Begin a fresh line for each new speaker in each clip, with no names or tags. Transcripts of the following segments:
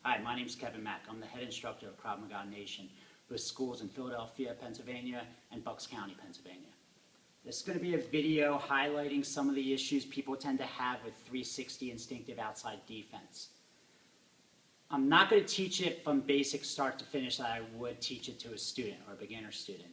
Hi, my name is Kevin Mack. I'm the head instructor of Krav Maga Nation with schools in Philadelphia, Pennsylvania, and Bucks County, Pennsylvania. This is going to be a video highlighting some of the issues people tend to have with 360 instinctive outside defense. I'm not going to teach it from basic start to finish that I would teach it to a student or a beginner student.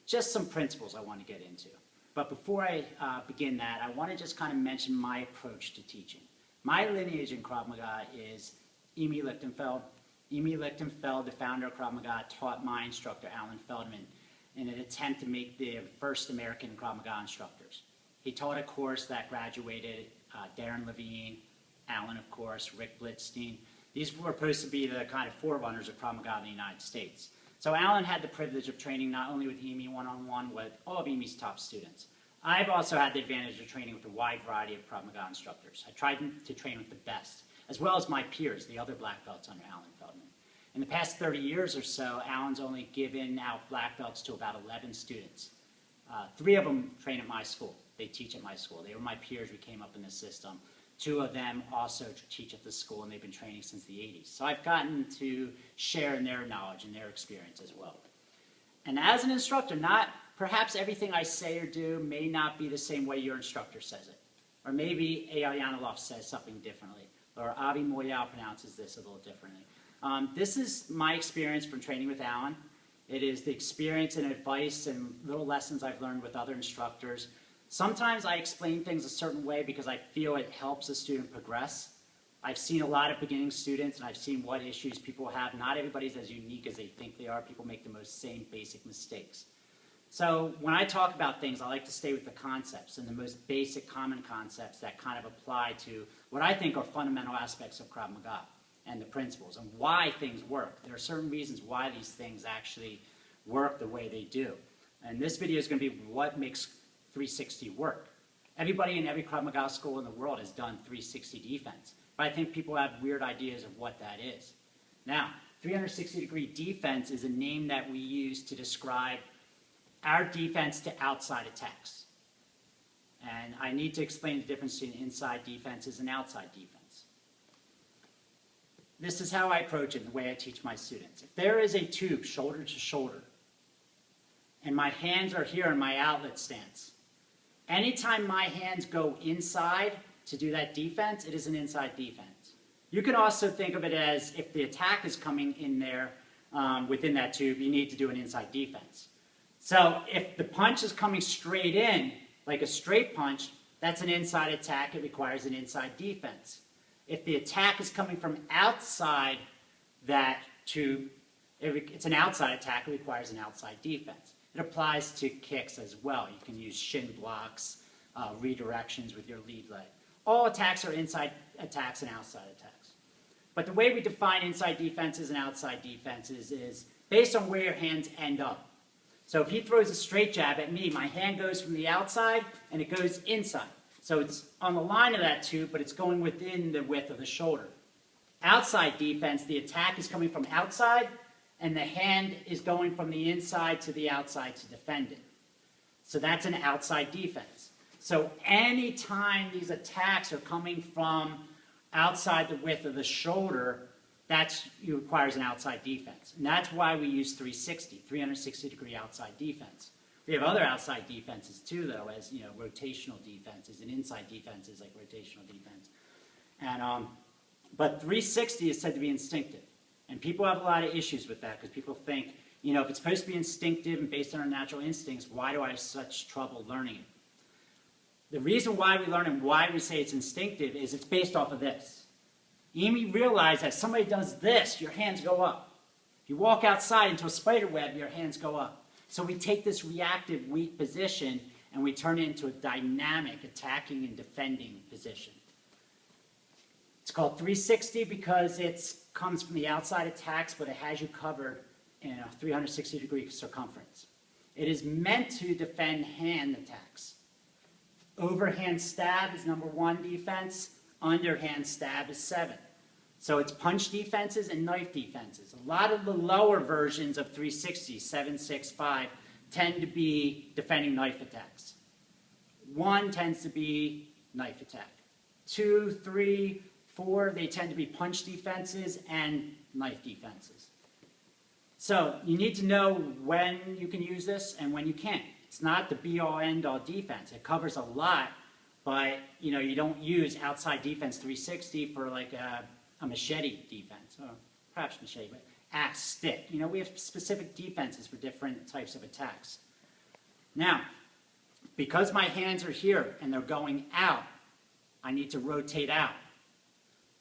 Just some principles I want to get into. But before I begin that, I want to just kind of mention my approach to teaching. My lineage in Krav Maga is Imi Lichtenfeld. Imi Lichtenfeld, the founder of Krav Maga, taught my instructor, Alan Feldman, in an attempt to make the first American Krav Maga instructors. He taught a course that graduated Darren Levine, Alan, of course, Rick Blitzstein. These were supposed to be the kind of forerunners of Krav Maga in the United States. So Alan had the privilege of training not only with Imi one-on-one, with all of Imi's top students. I've also had the advantage of training with a wide variety of Krav Maga instructors. I tried to train with the best, as well as my peers, the other black belts under Alan Feldman. In the past 30 years or so, Alan's only given out black belts to about 11 students. 3 of them train at my school. They teach at my school. They were my peers. We came up in the system. 2 of them also teach at the school, and they've been training since the 80s. So I've gotten to share in their knowledge and their experience as well. And as an instructor, perhaps everything I say or do may not be the same way your instructor says it. Or maybe Eyal Yanilov says something differently. Or Avi Moyal pronounces this a little differently. This is my experience from training with Alan. It is the experience and advice and little lessons I've learned with other instructors. Sometimes I explain things a certain way because I feel it helps a student progress. I've seen a lot of beginning students and I've seen what issues people have. Not everybody's as unique as they think they are. People make the most same basic mistakes. So when I talk about things, I like to stay with the concepts and the most basic common concepts that kind of apply to what I think are fundamental aspects of Krav Maga and the principles and why things work. There are certain reasons why these things actually work the way they do. And this video is going to be what makes 360 work. Everybody in every Krav Maga school in the world has done 360 defense, but I think people have weird ideas of what that is. Now, 360-degree defense is a name that we use to describe our defense to outside attacks. And I need to explain the difference between inside defenses and outside defense. This is how I approach it and the way I teach my students. If there is a tube shoulder to shoulder, and my hands are here in my outlet stance, anytime my hands go inside to do that defense, it is an inside defense. You can also think of it as if the attack is coming in there within that tube, you need to do an inside defense. So if the punch is coming straight in, like a straight punch, that's an inside attack. It requires an inside defense. If the attack is coming from outside that tube, it's an outside attack. It requires an outside defense. It applies to kicks as well. You can use shin blocks, redirections with your lead leg. All attacks are inside attacks and outside attacks. But the way we define inside defenses and outside defenses is based on where your hands end up. So if he throws a straight jab at me, my hand goes from the outside and it goes inside. So it's on the line of that tube, but it's going within the width of the shoulder. Outside defense, the attack is coming from outside and the hand is going from the inside to the outside to defend it. So that's an outside defense. So anytime these attacks are coming from outside the width of the shoulder, that requires an outside defense. And that's why we use 360-degree outside defense. We have other outside defenses too, though, as rotational defenses and inside defenses like rotational defense. And but 360 is said to be instinctive. And people have a lot of issues with that because people think, if it's supposed to be instinctive and based on our natural instincts, why do I have such trouble learning it? The reason why we learn and why we say it's instinctive is it's based off of this. Imi realized that if somebody does this, your hands go up. If you walk outside into a spider web, your hands go up. So we take this reactive, weak position and we turn it into a dynamic, attacking and defending position. It's called 360 because it comes from the outside attacks, but it has you covered in a 360-degree circumference. It is meant to defend hand attacks. Overhand stab is number 1 defense. Underhand stab is 7. So it's punch defenses and knife defenses. A lot of the lower versions of 360, 7, 6, 5, tend to be defending knife attacks. 1 tends to be knife attack. 2, 3, 4, they tend to be punch defenses and knife defenses. So you need to know when you can use this and when you can't. It's not the be-all, end-all defense. It covers a lot, but you don't use outside defense 360 for like a machete defense, or perhaps machete, but axe, stick. We have specific defenses for different types of attacks. Now, because my hands are here and they're going out, I need to rotate out.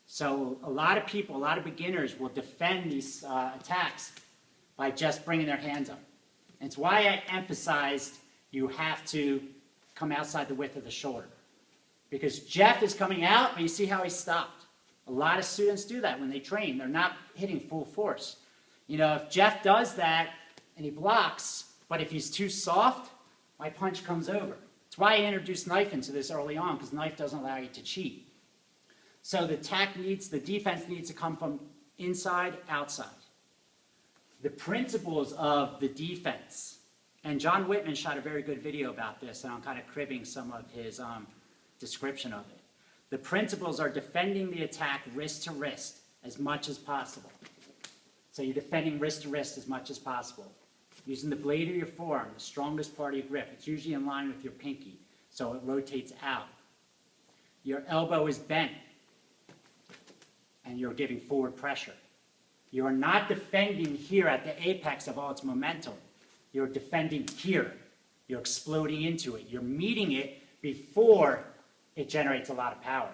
So a lot of people, a lot of beginners will defend these attacks by just bringing their hands up. And it's why I emphasized you have to come outside the width of the shoulder. Because Jeff is coming out, but you see how he stopped. A lot of students do that when they train. They're not hitting full force. If Jeff does that and he blocks, but if he's too soft, my punch comes over. That's why I introduced knife into this early on, because knife doesn't allow you to cheat. So the defense needs to come from inside, outside. The principles of the defense, and John Whitman shot a very good video about this, and I'm kind of cribbing some of his description of it. The principles are defending the attack wrist to wrist as much as possible. So you're defending wrist to wrist as much as possible. Using the blade of your forearm, the strongest part of your grip. It's usually in line with your pinky, so it rotates out. Your elbow is bent, and you're giving forward pressure. You are not defending here at the apex of all its momentum. You're defending here. You're exploding into it. You're meeting it before it generates a lot of power.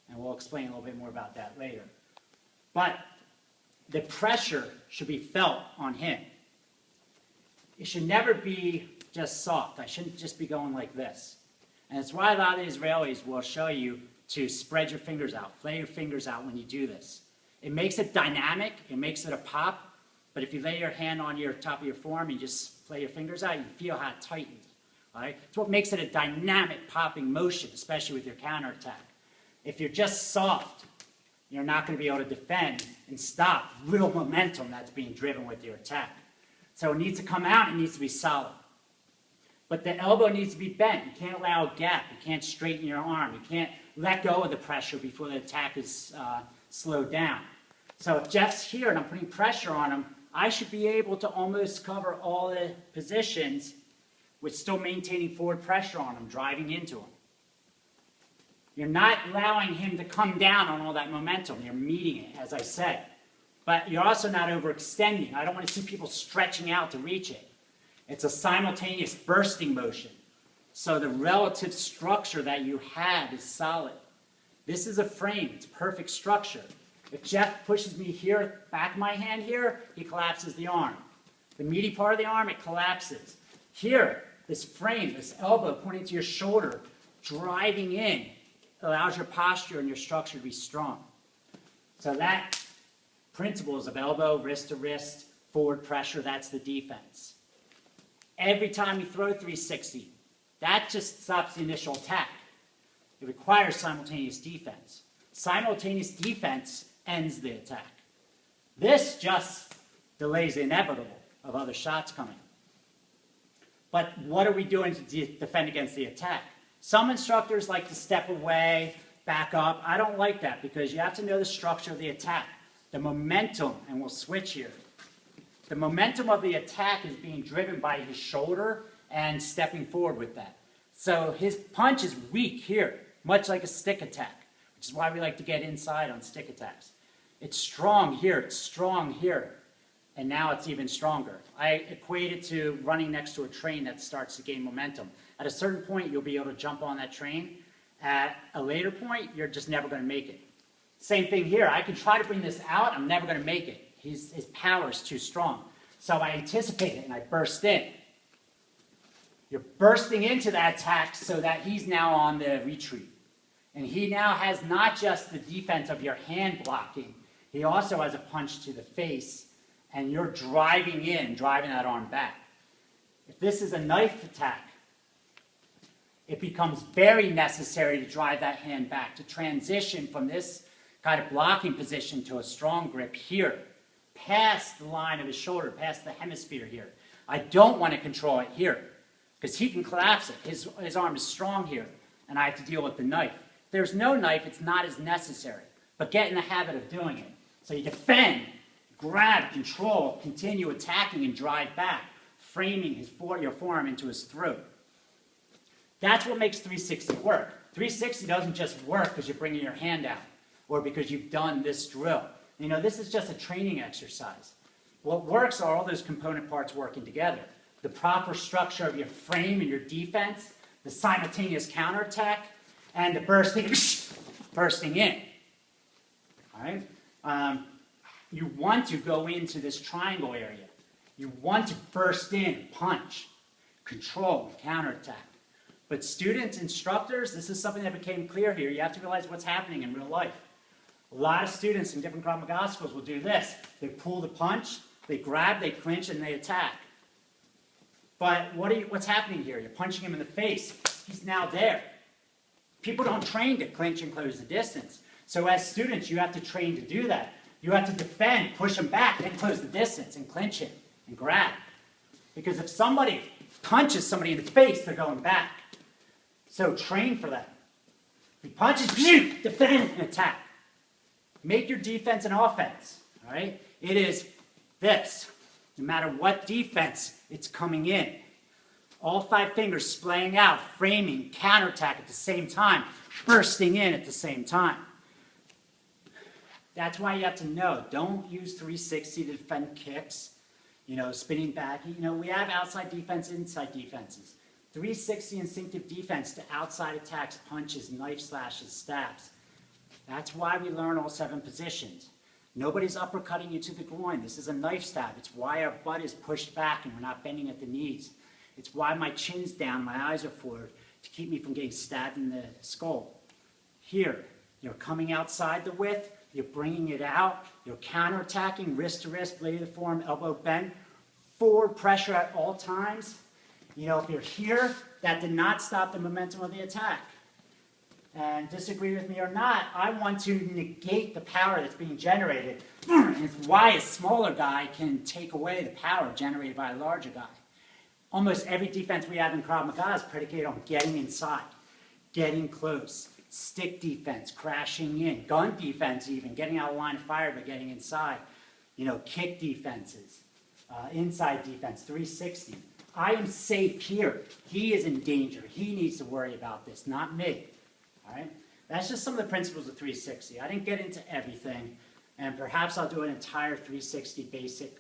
And we'll explain a little bit more about that later. But the pressure should be felt on him. It should never be just soft. I shouldn't just be going like this. And it's why a lot of the Israelis will show you to spread your fingers out, flay your fingers out when you do this. It makes it dynamic, it makes it a pop, but if you lay your hand on your top of your forearm and you just flay your fingers out, you feel how it tightens. All right? It's what makes it a dynamic popping motion, especially with your counterattack. If you're just soft, you're not going to be able to defend and stop real momentum that's being driven with your attack. So it needs to come out, it needs to be solid. But the elbow needs to be bent. You can't allow a gap. You can't straighten your arm. You can't let go of the pressure before the attack is slowed down. So if Jeff's here and I'm putting pressure on him, I should be able to almost cover all the positions with still maintaining forward pressure on him, driving into him. You're not allowing him to come down on all that momentum. You're meeting it, as I said. But you're also not overextending. I don't want to see people stretching out to reach it. It's a simultaneous bursting motion. So the relative structure that you have is solid. This is a frame. It's perfect structure. If Jeff pushes me here, back my hand here, he collapses the arm. The meaty part of the arm, it collapses. Here, this frame, this elbow pointing to your shoulder, driving in, allows your posture and your structure to be strong. So that principles of elbow, wrist to wrist, forward pressure, that's the defense. Every time you throw 360, that just stops the initial attack. It requires simultaneous defense. Simultaneous defense ends the attack. This just delays the inevitable of other shots coming. But what are we doing to defend against the attack? Some instructors like to step away, back up. I don't like that because you have to know the structure of the attack. The momentum, and we'll switch here. The momentum of the attack is being driven by his shoulder and stepping forward with that. So his punch is weak here, much like a stick attack, which is why we like to get inside on stick attacks. It's strong here, it's strong here, and now it's even stronger. I equate it to running next to a train that starts to gain momentum. At a certain point, you'll be able to jump on that train. At a later point, you're just never going to make it. Same thing here. I can try to bring this out. I'm never going to make it. His power is too strong. So I anticipate it, and I burst in. You're bursting into that attack so that he's now on the retreat. And he now has not just the defense of your hand blocking. He also has a punch to the face, and you're driving in, driving that arm back. If this is a knife attack, it becomes very necessary to drive that hand back, to transition from this kind of blocking position to a strong grip here, past the line of his shoulder, past the hemisphere here. I don't want to control it here, because he can collapse it. His arm is strong here, and I have to deal with the knife. If there's no knife, it's not as necessary. but get in the habit of doing it. So you defend, grab, control, continue attacking, and drive back, framing your forearm into his throat. That's what makes 360 work. 360 doesn't just work because you're bringing your hand out or because you've done this drill. You know, this is just a training exercise. What works are all those component parts working together. The proper structure of your frame and your defense, the simultaneous counterattack, and the bursting in. All right? You want to go into this triangle area. You want to burst in, punch, control, counterattack. But students, instructors, this is something that became clear here. You have to realize what's happening in real life. A lot of students in different Krav Maga schools will do this. They pull the punch, they grab, they clinch, and they attack. But what's happening here? You're punching him in the face. He's now there. People don't train to clinch and close the distance. So as students, you have to train to do that. You have to defend, push him back, and close the distance, and clinch him, and grab. Because if somebody punches somebody in the face, they're going back. So train for that. He punches, defend, and attack. Make your defense an offense, all right? It is this. No matter what defense, it's coming in. All 5 fingers splaying out, framing, counterattack at the same time, bursting in at the same time. That's why you have to know, don't use 360 to defend kicks, you know, spinning back. You know, we have outside defense, inside defenses. 360 instinctive defense to outside attacks, punches, knife slashes, stabs. That's why we learn all 7 positions. Nobody's uppercutting you to the groin. This is a knife stab. It's why our butt is pushed back and we're not bending at the knees. It's why my chin's down, my eyes are forward, to keep me from getting stabbed in the skull. Here, you're coming outside the width, you're bringing it out, you're counterattacking, wrist to wrist, blade to the forearm, elbow bend, forward pressure at all times. You know, if you're here, that did not stop the momentum of the attack. And disagree with me or not, I want to negate the power that's being generated. And it's why a smaller guy can take away the power generated by a larger guy. Almost every defense we have in Krav Maga is predicated on getting inside, getting close, stick defense, crashing in, gun defense even, getting out of line of fire but getting inside, you know, kick defenses, inside defense, 360. I am safe here. He is in danger. He needs to worry about this, not me. All right? That's just some of the principles of 360. I didn't get into everything, and perhaps I'll do an entire 360 basic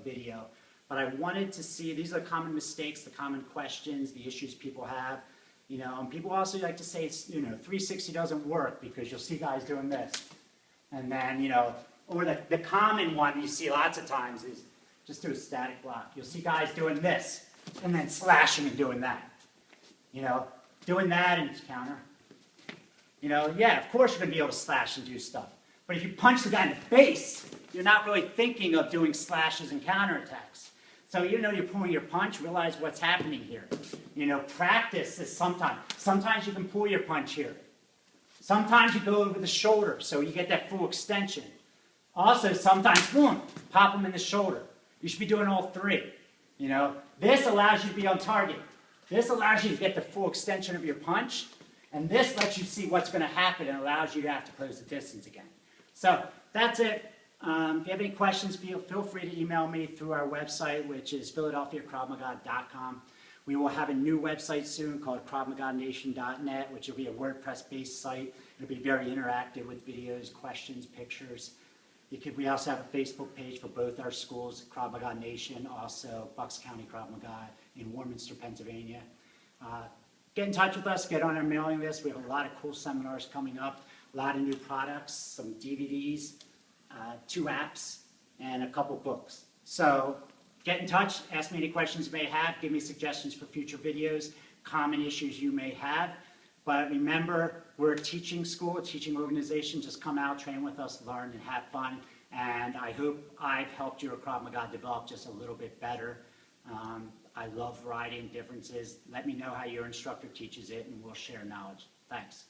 video. But I wanted to see, these are the common mistakes, the common questions, the issues people have. You know, and people also like to say, 360 doesn't work because you'll see guys doing this. And then, you know, or the common one you see lots of times is just do a static block. You'll see guys doing this and then slashing and doing that. You know, doing that and counter. You know, yeah, of course you're going to be able to slash and do stuff. But if you punch the guy in the face, you're not really thinking of doing slashes and counterattacks. So you know you're pulling your punch, realize what's happening here. You know, practice is sometimes. Sometimes you can pull your punch here. Sometimes you go over the shoulder, so you get that full extension. Also, sometimes, boom, pop them in the shoulder. You should be doing all 3. You know, this allows you to be on target. This allows you to get the full extension of your punch, and this lets you see what's going to happen and allows you to have to close the distance again. So that's it. If you have any questions, feel free to email me through our website, which is philadelphiakravmaga.com. We will have a new website soon called kravmaganation.net, which will be a WordPress-based site. It'll be very interactive with videos, questions, pictures. We also have a Facebook page for both our schools, Krav Maga Nation, also Bucks County Krav Maga in Warminster, Pennsylvania. Get in touch with us, get on our mailing list. We have a lot of cool seminars coming up, a lot of new products, some DVDs, 2 apps, and a couple books. So get in touch, ask me any questions you may have, give me suggestions for future videos, common issues you may have. But remember, we're a teaching school, a teaching organization. Just come out, train with us, learn, and have fun. And I hope I've helped your Krav Maga develop just a little bit better. I love variety and differences. Let me know how your instructor teaches it, and we'll share knowledge. Thanks.